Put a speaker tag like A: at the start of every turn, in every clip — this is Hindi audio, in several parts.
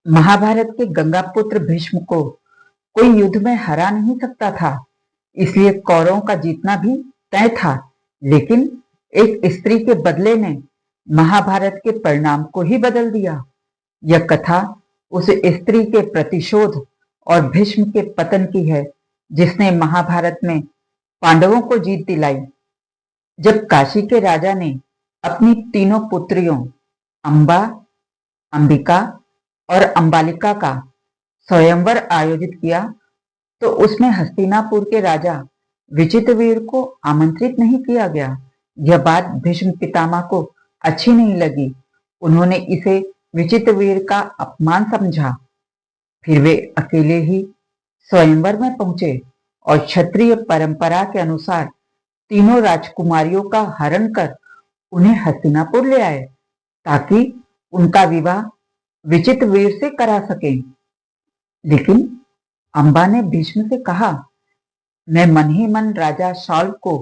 A: महाभारत के गंगापुत्र भीष्म को कोई युद्ध में हरा नहीं सकता था, इसलिए कौरवों का जीतना भी तय था। लेकिन एक स्त्री के बदले ने महाभारत के परिणाम को ही बदल दिया। यह कथा उस स्त्री के प्रतिशोध और भीष्म के पतन की है, जिसने महाभारत में पांडवों को जीत दिलाई। जब काशी के राजा ने अपनी तीनों पुत्रियों अंबा, अंबिका और अंबालिका का स्वयंवर आयोजित किया, तो उसमें हस्तिनापुर के राजा विचित्रवीर को आमंत्रित नहीं किया गया। यह बात भीष्म पितामह को अच्छी नहीं लगी। उन्होंने इसे विचित्रवीर का अपमान समझा। फिर वे अकेले ही स्वयंवर में पहुंचे और क्षत्रिय परंपरा के अनुसार तीनों राजकुमारियों का हरण कर उन्हें हस्तिनापुर ले आए, ताकि उनका विवाह विचित्रवीर से करा सकें। लेकिन अंबा ने भीष्म से कहा, मैं मन ही मन राजा शॉल को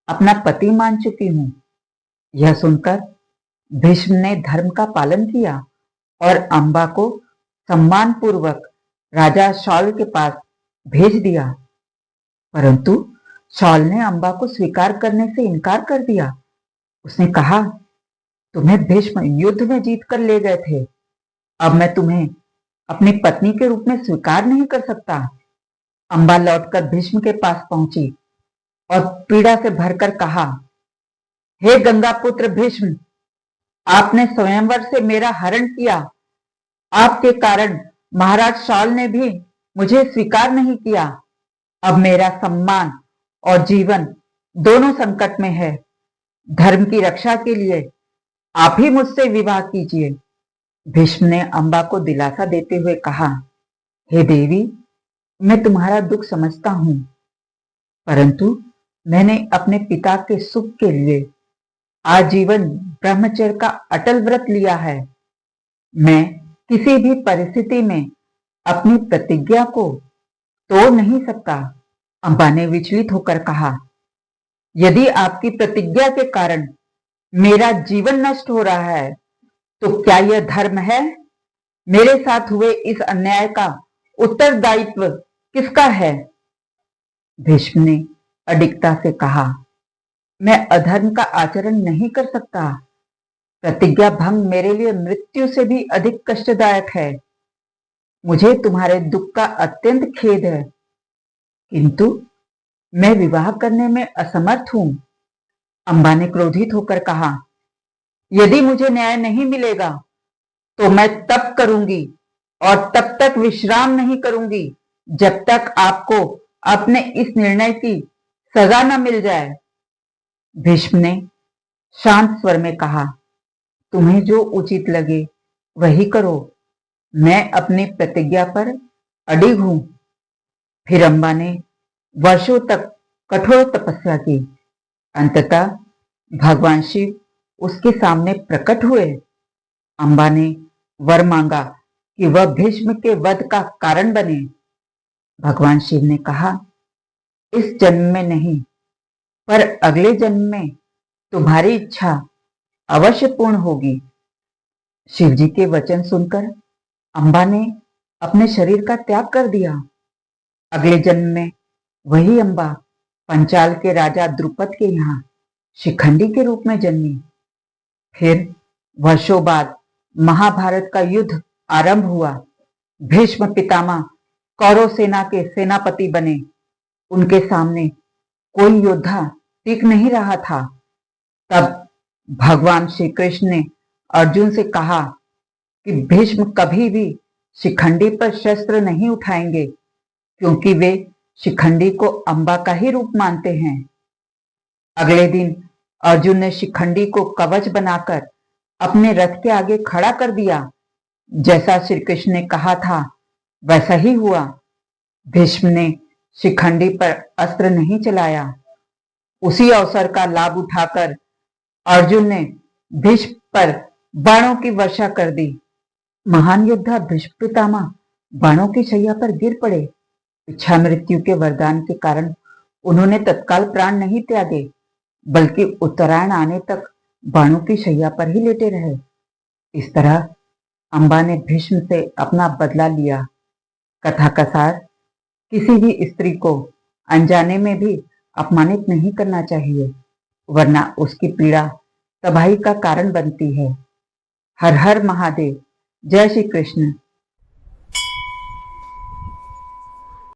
A: अपना पति मान चुकी हूं। यह सुनकर भीष्म ने धर्म का पालन किया और अंबा को सम्मान पूर्वक राजा शॉल के पास भेज दिया। परंतु शॉल ने अंबा को स्वीकार करने से इनकार कर दिया। उसने कहा, तुम्हें भीष्म युद्ध में जीत कर ले गए थे, अब मैं तुम्हें अपनी पत्नी के रूप में स्वीकार नहीं कर सकता। अंबा लौटकर भीष्म के पास पहुंची और पीड़ा से भरकर कहा, हे गंगापुत्र भीष्म, आपने स्वयंवर से मेरा हरण किया। आपके कारण महाराज शॉल ने भी मुझे स्वीकार नहीं किया। अब मेरा सम्मान और जीवन दोनों संकट में है। धर्म की रक्षा के लिए आप ही मुझसे विवाह कीजिए। भीष्म ने अंबा को दिलासा देते हुए कहा, हे देवी, मैं तुम्हारा दुख समझता हूं, परंतु मैंने अपने पिता के सुख के लिए आजीवन ब्रह्मचर्य का अटल व्रत लिया है। मैं किसी भी परिस्थिति में अपनी प्रतिज्ञा को तोड़ नहीं सकता। अंबा ने विचलित होकर कहा, यदि आपकी प्रतिज्ञा के कारण मेरा जीवन नष्ट हो रहा है, तो क्या यह धर्म है? मेरे साथ हुए इस अन्याय का उत्तरदायित्व किसका है? भीष्म ने अडिगता से कहा, मैं अधर्म का आचरण नहीं कर सकता। प्रतिज्ञा भंग मेरे लिए मृत्यु से भी अधिक कष्टदायक है। मुझे तुम्हारे दुख का अत्यंत खेद है, किंतु मैं विवाह करने में असमर्थ हूं। अंबा ने क्रोधित होकर कहा, यदि मुझे न्याय नहीं मिलेगा तो मैं तप करूंगी और तब तक विश्राम नहीं करूंगी जब तक आपको अपने इस निर्णय की सजा न मिल जाए। भीष्म ने शांत स्वर में कहा, तुम्हें जो उचित लगे वही करो। मैं अपनी प्रतिज्ञा पर अडिग हूं। फिर अंबा ने वर्षों तक कठोर तपस्या की। अंततः भगवान शिव उसके सामने प्रकट हुए। अंबा ने वर मांगा कि वह भीष्म के वध का कारण बने। भगवान शिव ने कहा, इस जन्म में नहीं, पर अगले जन्म में तुम्हारी इच्छा अवश्य पूर्ण होगी। शिवजी के वचन सुनकर अंबा ने अपने शरीर का त्याग कर दिया। अगले जन्म में वही अंबा पंचाल के राजा द्रुपद के यहाँ शिखंडी के रूप में जन्मी। फिर वर्षों बाद महाभारत का युद्ध आरंभ हुआ। भीष्म पितामह कौरव सेना के सेनापति बने। उनके सामने कोई योद्धा टिक नहीं रहा था। तब भगवान श्री कृष्ण ने अर्जुन से कहा कि भीष्म कभी भी शिखंडी पर शस्त्र नहीं उठाएंगे, क्योंकि वे शिखंडी को अंबा का ही रूप मानते हैं। अगले दिन अर्जुन ने शिखंडी को कवच बनाकर अपने रथ के आगे खड़ा कर दिया। जैसा श्री कृष्ण ने कहा था वैसा ही हुआ। भीष्म ने शिखंडी पर अस्त्र नहीं चलाया। उसी अवसर का लाभ उठाकर अर्जुन ने भीष्म पर बाणों की वर्षा कर दी। महान योद्धा भीष्म पितामह बाणों की शैया पर गिर पड़े। इच्छा मृत्यु के वरदान के कारण उन्होंने तत्काल प्राण नहीं त्यागे, बल्कि उत्तरायण आने तक बाणों की शैया पर ही लेटे रहे। इस तरह अम्बा ने भीष्म से अपना बदला लिया। कथा का सार, किसी भी स्त्री को अनजाने में भी अपमानित नहीं करना चाहिए, वरना उसकी पीड़ा तबाही का कारण बनती है। हर हर महादेव। जय श्री कृष्ण।